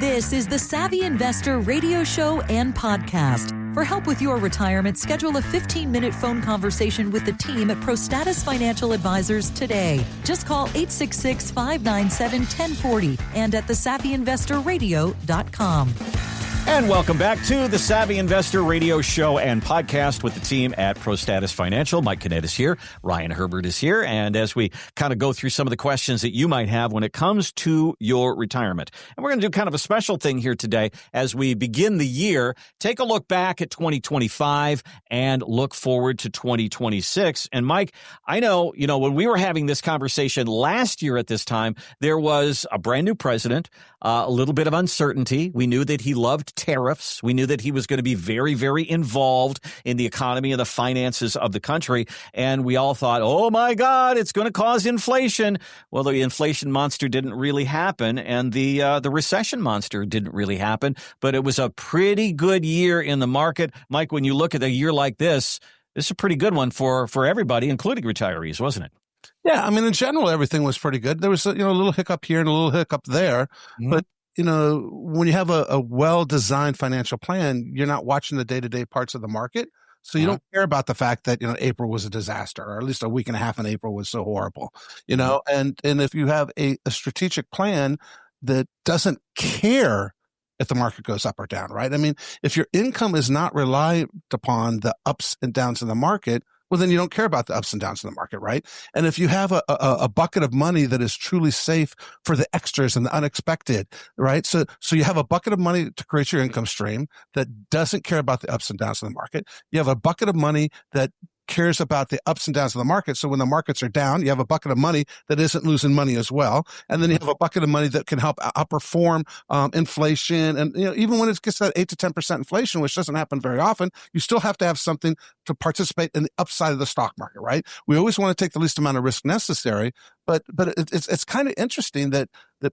This is the Savvy Investor radio show and podcast. For help with your retirement, schedule a 15-minute phone conversation with the team at ProStatus Financial Advisors today. Just call 866-597-1040 and at thesavvyinvestorradio.com. And welcome back to the Savvy Investor Radio Show and Podcast with the team at ProStatus Financial. Mike Kinnett is here. Ryan Herbert is here. And as we kind of go through some of the questions that you might have when it comes to your retirement. And we're going to do kind of a special thing here today as we begin the year. Take a look back at 2025 and look forward to 2026. And Mike, I know, when we were having this conversation last year at this time, there was a brand new president, a little bit of uncertainty. We knew that he loved tariffs. We knew that he was going to be very, very involved in the economy and the finances of the country. And we all thought, oh my God, it's going to cause inflation. Well, the inflation monster didn't really happen. And the recession monster didn't really happen. But it was a pretty good year in the market. Mike, when you look at a year like this is a pretty good one for everybody, including retirees, wasn't it? Yeah, I mean, in general, everything was pretty good. There was a little hiccup here and a little hiccup there. Mm-hmm. But, when you have a well-designed financial plan, you're not watching the day-to-day parts of the market. So you don't care about the fact that, April was a disaster, or at least a week and a half in April was so horrible, and if you have a strategic plan that doesn't care if the market goes up or down, right? I mean, if your income is not relied upon the ups and downs in the market, well, then you don't care about the ups and downs in the market, right? And if you have a bucket of money that is truly safe for the extras and the unexpected, right? So you have a bucket of money to create your income stream that doesn't care about the ups and downs of the market. You have a bucket of money that cares about the ups and downs of the market. So when the markets are down, you have a bucket of money that isn't losing money as well. And then you have a bucket of money that can help outperform inflation. And even when it gets that 8 to 10% inflation, which doesn't happen very often, you still have to have something to participate in the upside of the stock market, right? We always want to take the least amount of risk necessary, but it's kind of interesting that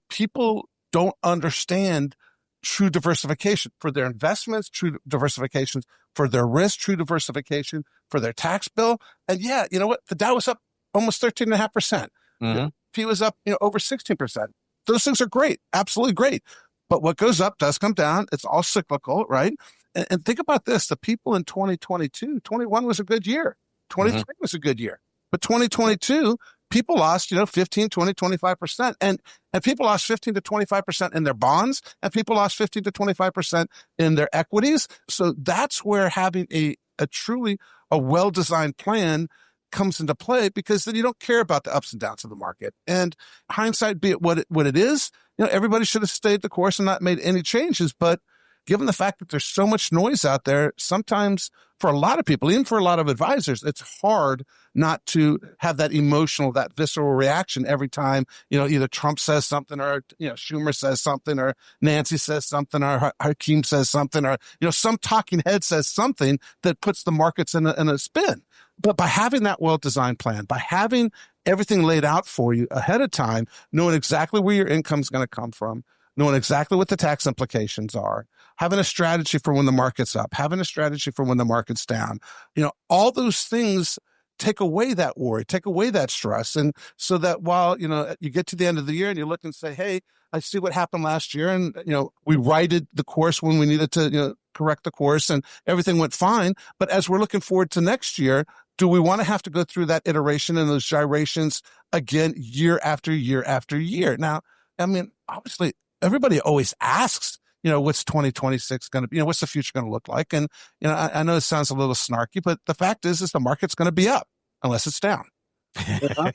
people don't understand true diversification for their investments, true diversification for their risk, true diversification for their tax bill. And yeah, you know what? The Dow was up almost 13.5%. Mm-hmm. The P was up, over 16%. Those things are great. Absolutely great. But what goes up does come down. It's all cyclical, right? And think about this. The people in 2022, 21 was a good year. 23 was a good year. But 2022, people lost, 15, 20, 25%. And people lost 15 to 25% in their bonds, and people lost 15 to 25% in their equities. So that's where having a truly well-designed plan comes into play, because then you don't care about the ups and downs of the market. And hindsight be it what it is, everybody should have stayed the course and not made any changes. But given the fact that there's so much noise out there, sometimes for a lot of people, even for a lot of advisors, it's hard not to have that emotional, that visceral reaction every time, either Trump says something, or, Schumer says something, or Nancy says something, or Hakeem says something, or, some talking head says something that puts the markets in a spin. But by having that well-designed plan, by having everything laid out for you ahead of time, knowing exactly where your income is going to come from, knowing exactly what the tax implications are, having a strategy for when the market's up, having a strategy for when the market's down, all those things take away that worry, take away that stress. And so that while, you get to the end of the year and you look and say, hey, I see what happened last year. And, we righted the course when we needed to, correct the course, and everything went fine. But as we're looking forward to next year, do we want to have to go through that iteration and those gyrations again, year after year after year? Now, I mean, obviously, everybody always asks, what's 2026 going to be? What's the future going to look like? And, I know it sounds a little snarky, but the fact is the market's going to be up unless it's down. I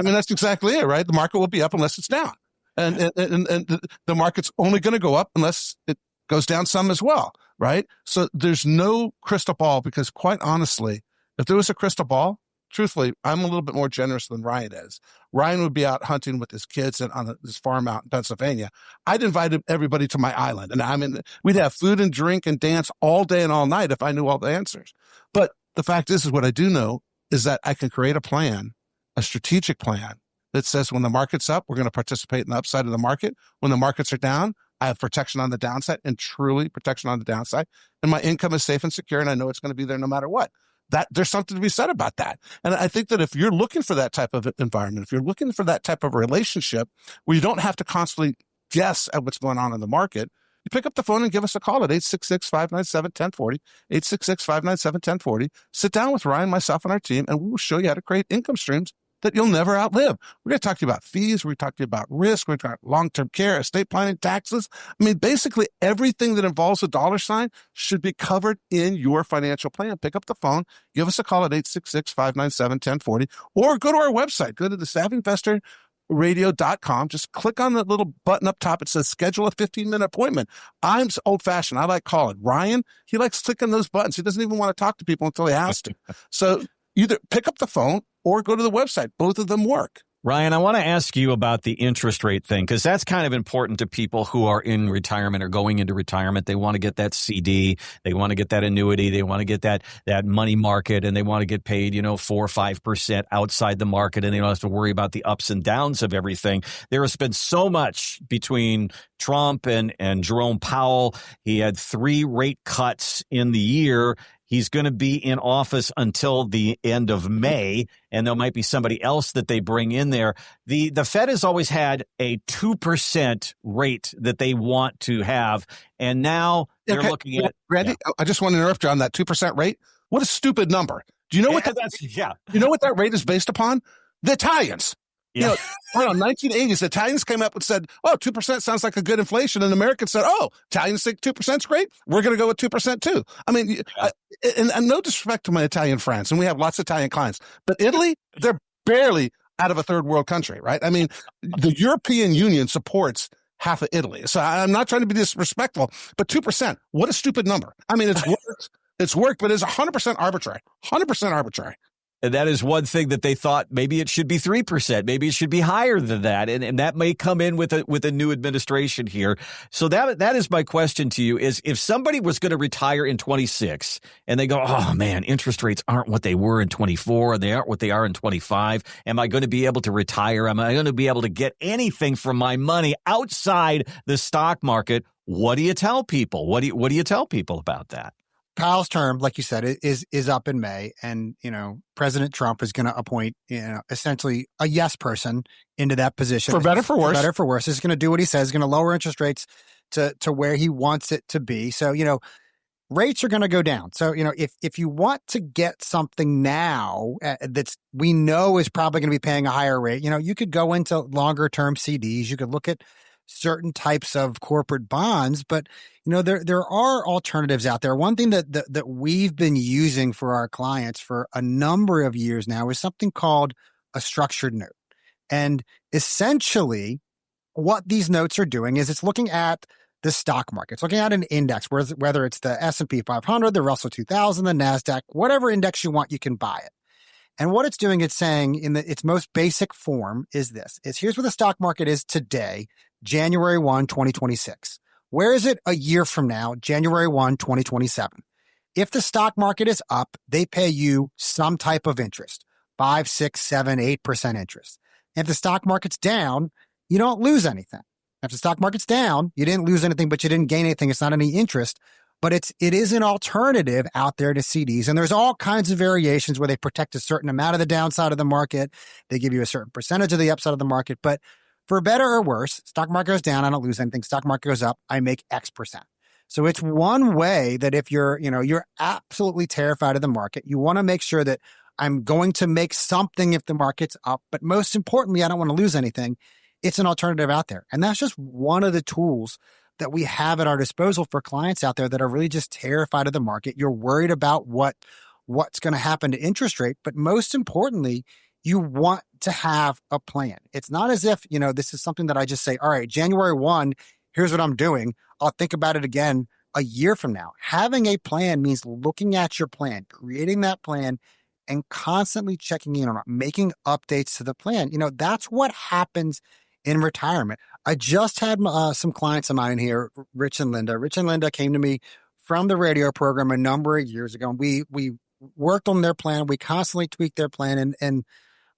mean, that's exactly it, right? The market will be up unless it's down. And the market's only going to go up unless it goes down some as well, right? So there's no crystal ball, because quite honestly, if there was a crystal ball, truthfully, I'm a little bit more generous than Ryan is. Ryan would be out hunting with his kids and on his farm out in Pennsylvania. I'd invite everybody to my island, and we'd have food and drink and dance all day and all night if I knew all the answers. But the fact is what I do know is that I can create a plan, a strategic plan that says when the market's up, we're going to participate in the upside of the market. When the markets are down, I have protection on the downside, and truly protection on the downside. And my income is safe and secure, and I know it's going to be there no matter what. That there's something to be said about that. And I think that if you're looking for that type of environment, if you're looking for that type of relationship where you don't have to constantly guess at what's going on in the market, you pick up the phone and give us a call at 866-597-1040, 866-597-1040. Sit down with Ryan, myself, and our team, and we will show you how to create income streams that you'll never outlive. We're going to talk to you about fees. We're going to talk to you about risk. We're going to talk about long-term care, estate planning, taxes. I mean, basically everything that involves a dollar sign should be covered in your financial plan. Pick up the phone, give us a call at 866-597-1040, or go to our website. Go to the SavvyInvestorRadio.com. Just click on the little button up top. It says schedule a 15-minute appointment. I'm old-fashioned. I like calling. Ryan, he likes clicking those buttons. He doesn't even want to talk to people until he has to. So either pick up the phone or go to the website. Both of them work. Ryan, I want to ask you about the interest rate thing, because that's kind of important to people who are in retirement or going into retirement. They want to get that CD. They want to get that annuity. They want to get that money market, and they want to get paid, 4 or 5% outside the market, and they don't have to worry about the ups and downs of everything. There has been so much between Trump and Jerome Powell. He had 3 rate cuts in the year. He's going to be in office until the end of May, and there might be somebody else that they bring in there. The Fed has always had a 2% rate that they want to have, and now they're looking at Randy, I just want to interrupt you on that 2% rate. What a stupid number. Do you know what you know what that rate is based upon? The Italians. Yeah. Around 1980s, the Italians came up and said, 2% sounds like a good inflation. And Americans said, Italians think 2% is great. We're going to go with 2% too. I mean, and no disrespect to my Italian friends, and we have lots of Italian clients, but Italy, they're barely out of a third world country, right? I mean, the European Union supports half of Italy. So I'm not trying to be disrespectful, but 2%, what a stupid number. I mean, it's worked, but it's 100% arbitrary, 100% arbitrary. And that is one thing that they thought maybe it should be 3%. Maybe it should be higher than that. And that may come in with a new administration here. So that is my question to you is if somebody was going to retire in 26 and they go, oh man, interest rates aren't what they were in 24 and they aren't what they are in 25. Am I going to be able to retire? Am I going to be able to get anything from my money outside the stock market? What do you tell people? What do you tell people about that? Powell's term, like you said, is up in May, and President Trump is going to appoint essentially a yes person into that position. For better, for worse. For better, for worse. He's going to do what he says. He's going to lower interest rates to where he wants it to be. So rates are going to go down. So if you want to get something now that's we know is probably going to be paying a higher rate, you could go into longer term CDs. You could look at certain types of corporate bonds, but there are alternatives out there. One thing that we've been using for our clients for a number of years now is something called a structured note. And essentially what these notes are doing is it's looking at the stock market. It's looking at an index, whether it's the S&P 500, the Russell 2000, the NASDAQ, whatever index you want, you can buy it. And what it's doing, it's saying in its most basic form is here's where the stock market is today, January 1, 2026. Where is it a year from now, January 1, 2027? If the stock market is up, they pay you some type of interest, 5, 6, 7, 8% interest. If the stock market's down, you don't lose anything. If the stock market's down, you didn't lose anything, but you didn't gain anything. It's not any interest, but it is an alternative out there to CDs. And there's all kinds of variations where they protect a certain amount of the downside of the market. They give you a certain percentage of the upside of the market. But for better or worse, stock market goes down, I don't lose anything. Stock market goes up, I make X percent. So it's one way that if you're absolutely terrified of the market, you want to make sure that I'm going to make something if the market's up. But most importantly, I don't want to lose anything. It's an alternative out there. And that's just one of the tools that we have at our disposal for clients out there that are really just terrified of the market. You're worried about what's going to happen to interest rate. But most importantly, you want to have a plan. It's not as if, this is something that I just say, all right, January 1, here's what I'm doing. I'll think about it again a year from now. Having a plan means looking at your plan, creating that plan, and constantly checking in on it, making updates to the plan. That's what happens in retirement. I just had some clients of mine here, Rich and Linda. Rich and Linda came to me from the radio program a number of years ago. We worked on their plan. We constantly tweaked their plan. And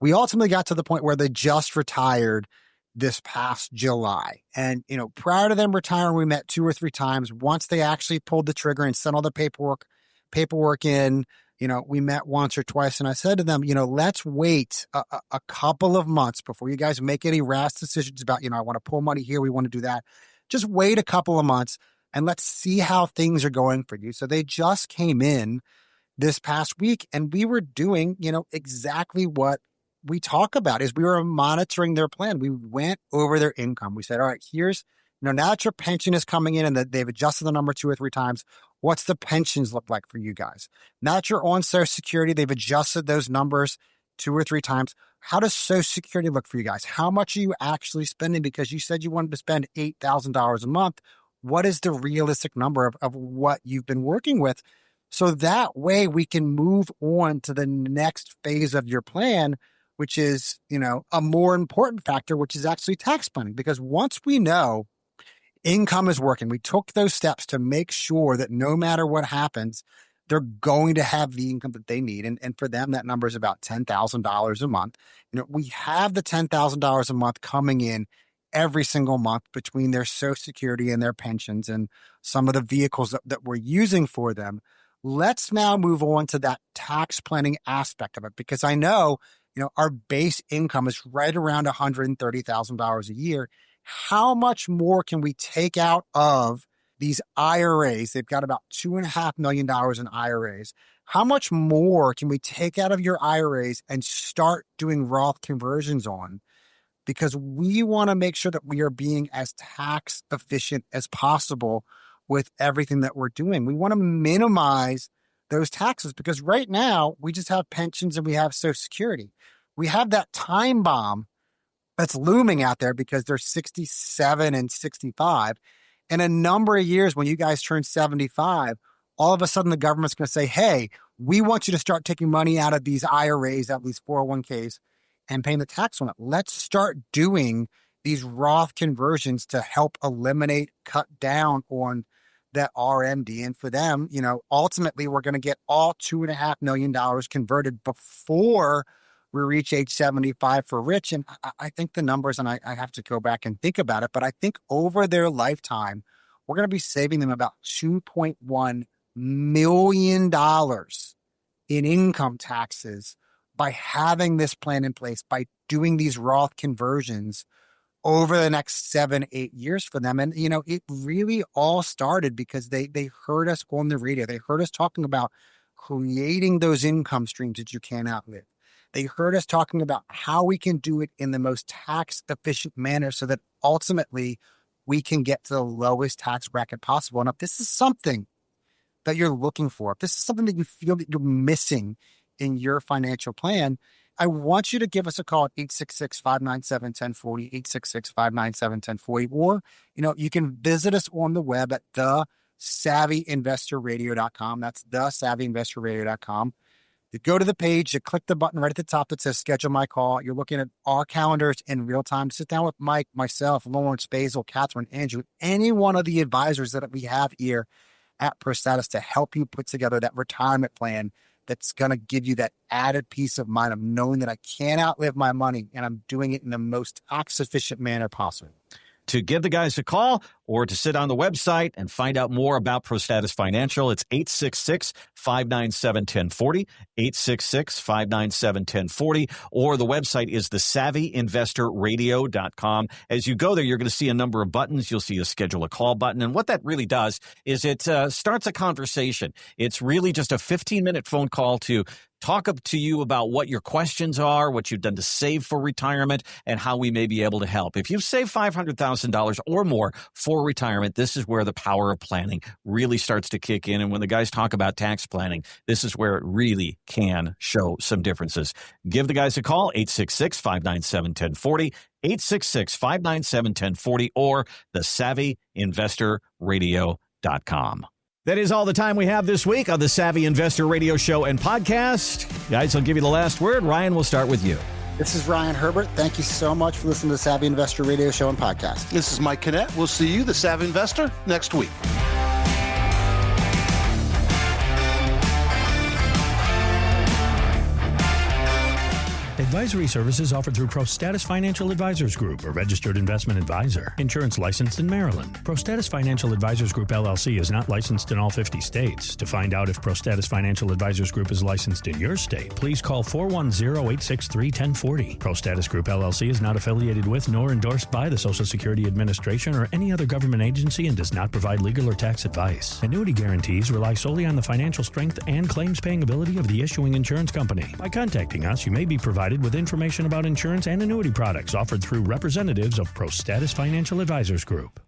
we ultimately got to the point where they just retired this past July. And, prior to them retiring, we met 2 or 3 times. Once they actually pulled the trigger and sent all the paperwork in, we met once or twice, and I said to them, let's wait a couple of months before you guys make any rash decisions about, I want to pull money here, we want to do that. Just wait a couple of months and let's see how things are going for you. So they just came in this past week, and we were doing, exactly what we talk about is we were monitoring their plan. We went over their income. We said, all right, here's, now that your pension is coming in and that they've adjusted the number 2 or 3 times, what's the pensions look like for you guys? Now that you're on Social Security, they've adjusted those numbers 2 or 3 times. How does Social Security look for you guys? How much are you actually spending? Because you said you wanted to spend $8,000 a month. What is the realistic number of what you've been working with? So that way we can move on to the next phase of your plan, which is, a more important factor, which is actually tax planning. Because once we know income is working, we took those steps to make sure that no matter what happens, they're going to have the income that they need. And for them, that number is about $10,000 a month. We have the $10,000 a month coming in every single month between their Social Security and their pensions and some of the vehicles that we're using for them. Let's now move on to that tax planning aspect of it, because I know, our base income is right around $130,000 a year. How much more can we take out of these IRAs? They've got about $2.5 million in IRAs. How much more can we take out of your IRAs and start doing Roth conversions on? Because we want to make sure that we are being as tax efficient as possible with everything that we're doing. We want to minimize those taxes because right now we just have pensions and we have Social Security. We have that time bomb that's looming out there because they're 67 and 65. In a number of years, when you guys turn 75, all of a sudden the government's going to say, hey, we want you to start taking money out of these IRAs, out of these 401ks, and paying the tax on it. Let's start doing these Roth conversions to help eliminate, cut down on that RMD. And for them, ultimately, we're going to get all $2.5 million converted before we reach age 75 for Rich. And I think the numbers, and I have to go back and think about it, but I think over their lifetime, we're going to be saving them about $2.1 million in income taxes by having this plan in place, by doing these Roth conversions over the next 7-8 years for them. And, it really all started because they heard us on the radio. They heard us talking about creating those income streams that you can't outlive. They heard us talking about how we can do it in the most tax efficient manner so that ultimately we can get to the lowest tax bracket possible. And if this is something that you're looking for, if this is something that you feel that you're missing in your financial plan, I want you to give us a call at 866-597-1040, 866-597-1040, or, you can visit us on the web at thesavvyinvestorradio.com. That's thesavvyinvestorradio.com. You go to the page, you click the button right at the top that says schedule my call. You're looking at our calendars in real time. Sit down with Mike, myself, Lawrence, Basil, Catherine, Andrew, any one of the advisors that we have here at ProStatus to help you put together that retirement plan that's going to give you that added peace of mind of knowing that I can't outlive my money and I'm doing it in the most tax efficient manner possible. To give the guys a call or to sit on the website and find out more about ProStatus Financial, it's 866-597-1040, 866-597-1040, or the website is thesavvyinvestorradio.com. As you go there, you're going to see a number of buttons. You'll see a schedule a call button. And what that really does is it starts a conversation. It's really just a 15-minute phone call to talk up to you about what your questions are, what you've done to save for retirement, and how we may be able to help. If you've saved $500,000 or more for retirement, this is where the power of planning really starts to kick in. And when the guys talk about tax planning, this is where it really can show some differences. Give the guys a call, 866-597-1040, 866-597-1040, or thesavvyinvestorradio.com. That is all the time we have this week on the Savvy Investor Radio Show and Podcast. Guys, I'll give you the last word. Ryan, we'll start with you. This is Ryan Herbert. Thank you so much for listening to the Savvy Investor Radio Show and Podcast. This is Mike Kinnett. We'll see you, the Savvy Investor, next week. Advisory services offered through ProStatus Financial Advisors Group, a registered investment advisor. Insurance licensed in Maryland. ProStatus Financial Advisors Group, LLC is not licensed in all 50 states. To find out if ProStatus Financial Advisors Group is licensed in your state, please call 410-863-1040. ProStatus Group, LLC is not affiliated with nor endorsed by the Social Security Administration or any other government agency and does not provide legal or tax advice. Annuity guarantees rely solely on the financial strength and claims-paying ability of the issuing insurance company. By contacting us, you may be provided with information about insurance and annuity products offered through representatives of ProStatus Financial Advisors Group.